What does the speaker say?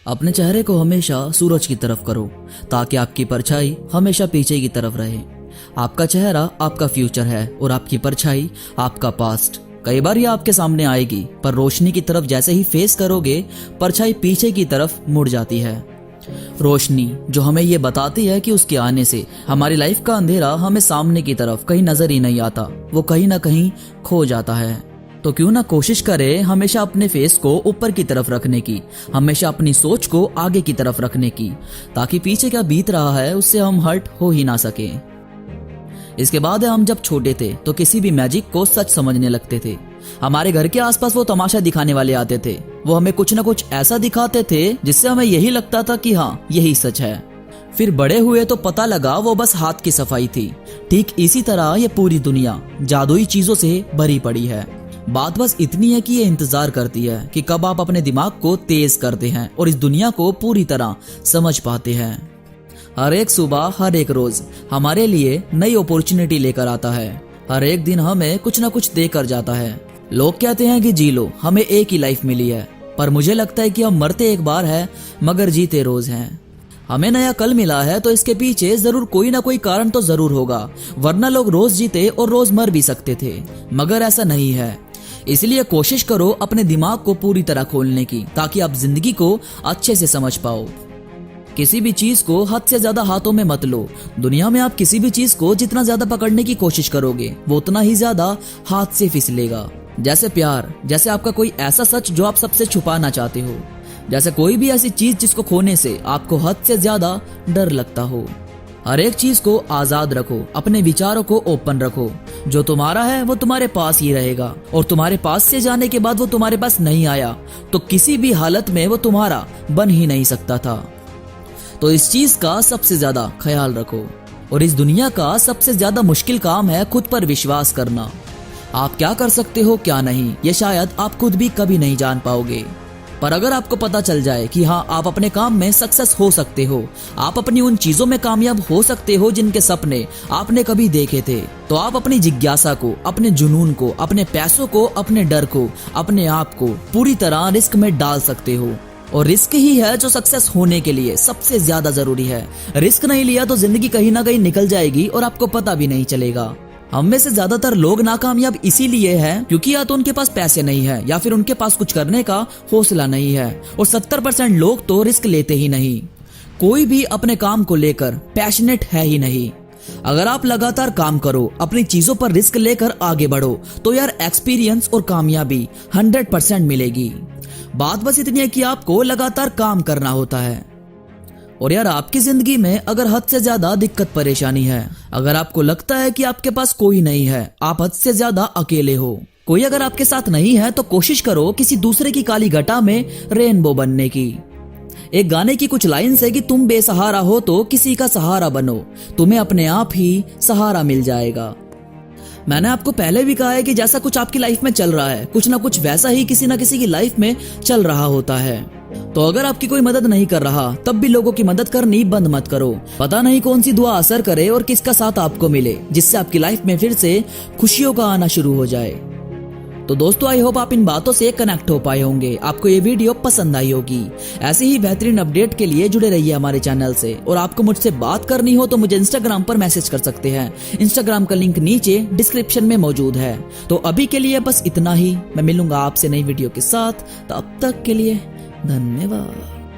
अपने चेहरे को हमेशा सूरज की तरफ करो ताकि आपकी परछाई हमेशा पीछे की तरफ रहे। आपका चेहरा आपका फ्यूचर है और आपकी परछाई आपका पास्ट। कई बार ये आपके सामने आएगी, पर रोशनी की तरफ जैसे ही फेस करोगे परछाई पीछे की तरफ मुड़ जाती है। रोशनी जो हमें ये बताती है कि उसके आने से हमारी लाइफ का अंधेरा हमें सामने की तरफ कहीं नजर ही नहीं आता, वो कहीं ना कहीं खो जाता है। तो क्यों ना कोशिश करें हमेशा अपने फेस को ऊपर की तरफ रखने की, हमेशा अपनी सोच को आगे की तरफ रखने की, ताकि पीछे क्या बीत रहा है उससे हम हर्ट हो ही ना सके। इसके बाद हम जब छोटे थे तो किसी भी मैजिक को सच समझने लगते थे। हमारे घर के आसपास वो तमाशा दिखाने वाले आते थे, वो हमें कुछ ना कुछ ऐसा दिखाते थे जिससे हमें यही लगता था कि हाँ यही सच है। फिर बड़े हुए तो पता लगा वो बस हाथ की सफाई थी। ठीक इसी तरह ये पूरी दुनिया जादुई चीजों से भरी पड़ी है। बात बस इतनी है कि ये इंतजार करती है कि कब आप अपने दिमाग को तेज करते हैं और इस दुनिया को पूरी तरह समझ पाते हैं। हर एक सुबह हर एक रोज हमारे लिए नई अपॉर्चुनिटी लेकर आता है। हर एक दिन हमें कुछ ना कुछ देकर जाता है। लोग कहते हैं कि जी लो, हमें एक ही लाइफ मिली है, पर मुझे लगता है कि हम मरते एक बार है मगर जीते रोज हैं। हमें नया कल मिला है तो इसके पीछे जरूर कोई ना कोई कारण तो जरूर होगा, वरना लोग रोज जीते और रोज मर भी सकते थे, मगर ऐसा नहीं है। इसलिए कोशिश करो अपने दिमाग को पूरी तरह खोलने की, ताकि आप जिंदगी को अच्छे से समझ पाओ। किसी भी चीज को हद से ज्यादा हाथों में मत लो। दुनिया में आप किसी भी चीज को जितना ज्यादा पकड़ने की कोशिश करोगे वो उतना ही ज्यादा हाथ से फिसलेगा। जैसे प्यार, जैसे आपका कोई ऐसा सच जो आप सबसे छुपाना चाहते हो, जैसे कोई भी ऐसी चीज जिसको खोने से आपको हद से ज्यादा डर लगता हो। हर एक चीज को आजाद रखो, अपने विचारों को ओपन रखो। जो तुम्हारा है वो तुम्हारे पास ही रहेगा, और तुम्हारे पास से जाने के बाद वो तुम्हारे पास नहीं आया तो किसी भी हालत में वो तुम्हारा बन ही नहीं सकता था। तो इस चीज का सबसे ज्यादा ख्याल रखो। और इस दुनिया का सबसे ज्यादा मुश्किल काम है खुद पर विश्वास करना। आप क्या कर सकते हो क्या नहीं, ये शायद आप खुद भी कभी नहीं जान पाओगे, पर अगर आपको पता चल जाए कि हाँ आप अपने काम में सक्सेस हो सकते हो, आप अपनी उन चीजों में कामयाब हो सकते हो जिनके सपने आपने कभी देखे थे, तो आप अपनी जिज्ञासा को, अपने जुनून को, अपने पैसों को, अपने डर को, अपने आप को पूरी तरह रिस्क में डाल सकते हो। और रिस्क ही है जो सक्सेस होने के लिए सबसे ज्यादा जरूरी है। रिस्क नहीं लिया तो जिंदगी कहीं ना कहीं निकल जाएगी और आपको पता भी नहीं चलेगा। हम में से ज्यादातर लोग नाकामयाब इसीलिए हैं क्योंकि या तो उनके पास पैसे नहीं है या फिर उनके पास कुछ करने का हौसला नहीं है, और 70% लोग तो रिस्क लेते ही नहीं। कोई भी अपने काम को लेकर पैशनेट है ही नहीं। अगर आप लगातार काम करो, अपनी चीजों पर रिस्क लेकर आगे बढ़ो, तो यार एक्सपीरियंस और कामयाबी 100% मिलेगी। बात बस इतनी है कि आपको लगातार काम करना होता है। और यार आपकी जिंदगी में अगर हद से ज्यादा दिक्कत परेशानी है, अगर आपको लगता है कि आपके पास कोई नहीं है, आप हद से ज्यादा अकेले हो, कोई अगर आपके साथ नहीं है, तो कोशिश करो किसी दूसरे की काली घटा में रेनबो बनने की। एक गाने की कुछ लाइन्स है कि तुम बेसहारा हो तो किसी का सहारा बनो, तुम्हें अपने आप ही सहारा मिल जाएगा। मैंने आपको पहले भी कहा है कि जैसा कुछ आपकी लाइफ में चल रहा है, कुछ ना कुछ वैसा ही किसी ना किसी की लाइफ में चल रहा होता है। तो अगर आपकी कोई मदद नहीं कर रहा, तब भी लोगों की मदद करनी बंद मत करो। पता नहीं कौन सी दुआ असर करे और किसका साथ आपको मिले, जिससे आपकी लाइफ में फिर से खुशियों का आना शुरू हो जाए। तो दोस्तों, आई होप आप इन बातों से कनेक्ट हो पाए होंगे, आपको ये वीडियो पसंद आई होगी। ऐसे ही बेहतरीन अपडेट के लिए जुड़े रहिए हमारे चैनल से। और आपको मुझसे बात करनी हो तो मुझे इंस्टाग्राम पर मैसेज कर सकते हैं। इंस्टाग्राम का लिंक नीचे डिस्क्रिप्शन में मौजूद है। तो अभी के लिए बस इतना ही। मैं मिलूंगा आपसे नई वीडियो के साथ, तब तक के लिए धन्यवाद।